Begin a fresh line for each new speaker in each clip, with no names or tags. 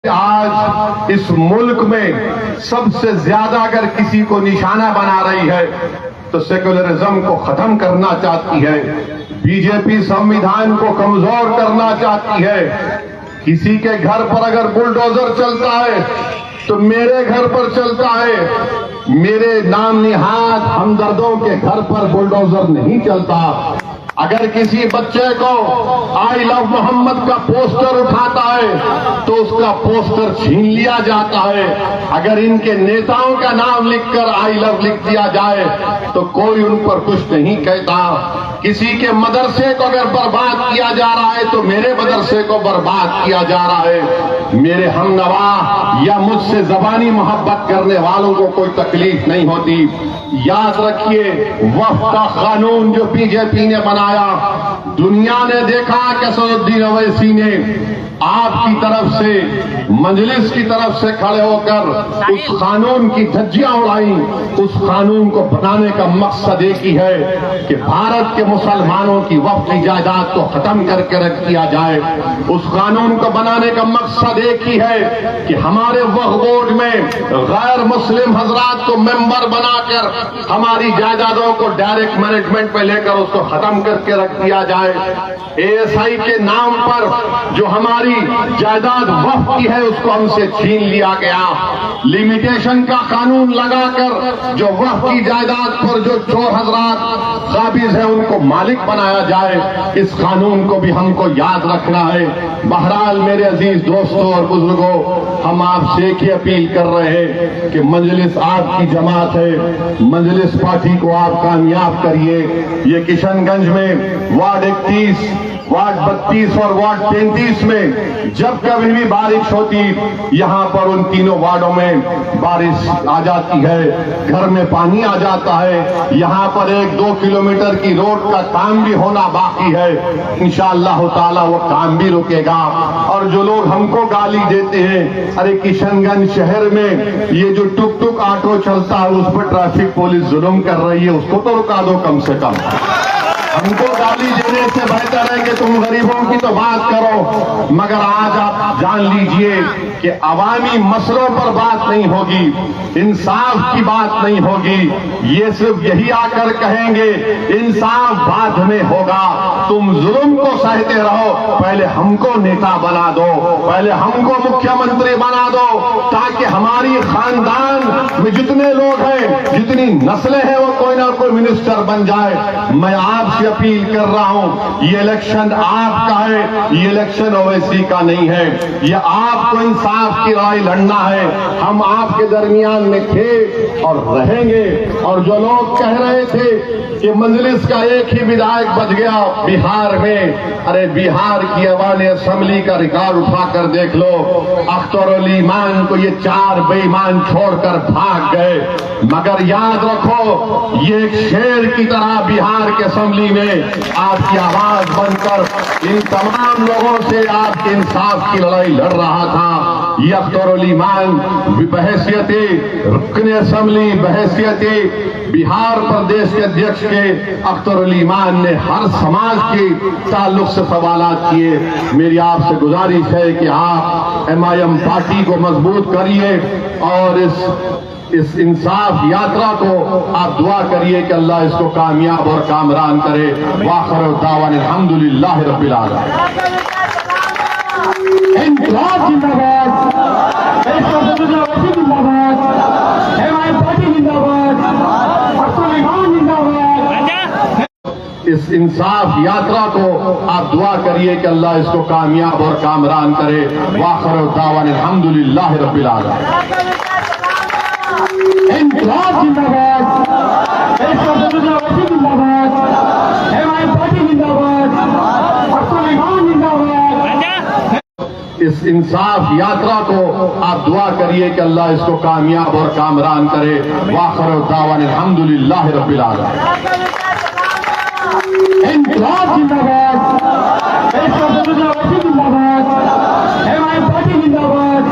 آج اس ملک میں سب سے زیادہ اگر کسی کو نشانہ بنا رہی ہے تو سیکولرزم کو ختم کرنا چاہتی ہے، بی جے پی سنویدھان کو کمزور کرنا چاہتی ہے۔ کسی کے گھر پر اگر بلڈوزر چلتا ہے تو میرے گھر پر چلتا ہے، میرے نام نہاد ہمدردوں کے گھر پر بلڈوزر نہیں چلتا۔ اگر کسی بچے کو آئی لو محمد کا پوسٹر اٹھاتا ہے تو اس کا پوسٹر چھین لیا جاتا ہے۔ اگر ان کے نیتاؤں کا نام لکھ کر آئی لو لکھ دیا جائے تو کوئی ان پر کچھ نہیں کہتا۔ کسی کے مدرسے کو اگر برباد کیا جا رہا ہے تو میرے مدرسے کو برباد کیا جا رہا ہے۔ میرے ہم نوا یا مجھ سے زبانی محبت کرنے والوں کو کوئی تکلیف نہیں ہوتی۔ یاد رکھیے، وقف کا قانون جو بی جے پی نے بنایا، دنیا نے دیکھا کہ اسد الدین اویسی نے آپ کی طرف سے، مجلس کی طرف سے کھڑے ہو کر اس قانون کی دھجیاں اڑائیں۔ اس قانون کو بنانے کا مقصد ایک ہی ہے کہ بھارت کے مسلمانوں کی وقف کی جائیداد کو ختم کر کے رکھ دیا جائے۔ اس قانون کو بنانے کا مقصد ایک ہی ہے کہ ہمارے وقف بورڈ میں غیر مسلم حضرات کو ممبر بنا کر ہماری جائیدادوں کو ڈائریکٹ مینجمنٹ پہ لے کر اس کو ختم کر کے رکھ دیا جائے۔ اے ایس آئی کے نام پر جو ہماری جائیداد وقف کی ہے اس کو ہم سے چھین لیا گیا۔ لمیٹیشن کا قانون لگا کر جو وقف کی جائیداد پر جو چور حضرات قابض ہیں ان کو مالک بنایا جائے۔ اس قانون کو بھی ہم کو یاد رکھنا ہے۔ بہرحال میرے عزیز دوستوں اور بزرگوں، ہم آپ سے ایک ہی اپیل کر رہے ہیں کہ مجلس آپ کی جماعت ہے، مجلس پارٹی کو آپ کامیاب کریے۔ یہ کشن گنج میں وارڈ 31، وارڈ 32 اور وارڈ 33 میں جب کبھی بھی بارش ہوتی، یہاں پر ان تینوں وارڈوں میں بارش آ جاتی ہے، گھر میں پانی آ جاتا ہے۔ یہاں پر 1-2 کلومیٹر کی روڈ کا کام بھی ہونا باقی ہے۔ انشاءاللہ تعالی وہ کام بھی رکے گا۔ اور جو لوگ ہم کو گالی دیتے ہیں، ارے کشن گنج شہر میں یہ جو ٹک ٹک آٹو چلتا ہے اس پر ٹریفک پولیس ظلم کر رہی ہے، اس کو تو رکا دو کم سے کم۔ ہم کو گالی دینے سے بہتر ہے کہ تم غریبوں کی تو بات کرو، مگر آج آپ جان لیجئے کہ عوامی مسئلوں پر بات نہیں ہوگی، انصاف کی بات نہیں ہوگی۔ یہ صرف یہی آ کر کہیں گے انصاف بعد میں ہوگا، تم ظلم کو سہتے رہو، پہلے ہم کو نیتا بنا دو، پہلے ہم کو مکھیہ منتری بنا دو، تاکہ ہماری خاندان میں جتنے لوگ ہیں، جتنی نسلیں ہیں، وہ کوئی نہ کوئی منسٹر بن جائے۔ میں آپ سے اپیل کر رہا ہوں، یہ الیکشن آپ کا ہے، یہ الیکشن اویسی کا نہیں ہے۔ یہ آپ کو انصاف کی لڑائی لڑنا ہے۔ ہم آپ کے درمیان میں تھے اور رہیں گے۔ اور جو لوگ کہہ رہے تھے کہ مجلس کا ایک ہی ودھائک بچ گیا بہار میں، ارے بہار کی عوامی اسمبلی کا ریکارڈ اٹھا کر دیکھ لو، اختر علی ایمان کو یہ 4 بے ایمان چھوڑ کر بھاگ گئے۔ مگر یاد رکھو، یہ ایک شیر کی طرح بہار کے اسمبلی میں آپ کی آواز بن کر ان تمام لوگوں سے آپ کے انصاف کی لڑائی لڑ رہا تھا۔ یہ اختر علی ایمان بحیثیت رکن اسمبلی، بحیثیت بہار پردیش کے ادھیکش کے اختر علی ایمان نے ہر سماج کے تعلق سے سوالات کیے۔ میری آپ سے گزارش ہے کہ آپ ایم آئی ایم پارٹی کو مضبوط کریے اور اس انصاف یاترا کو آپ دعا کریے کہ اللہ اس کو کامیاب اور کامران کرے۔ وآخر دعوانا الحمدللہ رب العالمین۔
انقلاب زندہ باد، زندہ باد، ایم آئی ایم پارٹی زندہ باد، اختر علی ایمان زندہ باد۔
اس انصاف یاترا کو آپ دعا کریے کہ اللہ اس کو کامیاب اور کامران کرے۔ وآخر دعوانا الحمدللہ رب العالمین۔
انقلاب زندہ باد، زندہ باد، ایم آئی ایم پارٹی زندہ باد، اختر علی ایمان زندہ باد۔
اس انصاف یاترا کو آپ دعا کریے کہ اللہ اس کو کامیاب اور کامران کرے۔ وآخر دعوانا الحمدللہ رب العالمین۔
انقلاب زندہ باد، زندہ باد، ایم آئی ایم پارٹی زندہ باد،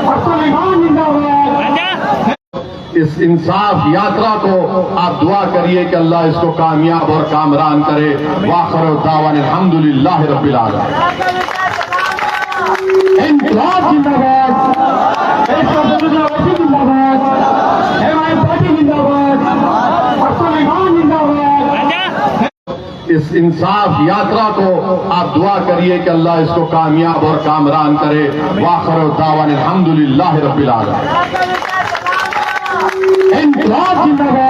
اختر علی ایمان زندہ باد۔
اس انصاف یاترا کو آپ دعا کریے کہ اللہ اس کو کامیاب اور کامران کرے۔ وآخر دعوانا الحمدللہ رب العالمین۔
انقلاب زندہ باد،
اس انصاف یاترا کو آپ دعا کریے کہ اللہ اس کو کامیاب اور کامران کرے. وآخر دعوانا الحمدللہ رب العالمین.
انقلاب زندہ باد.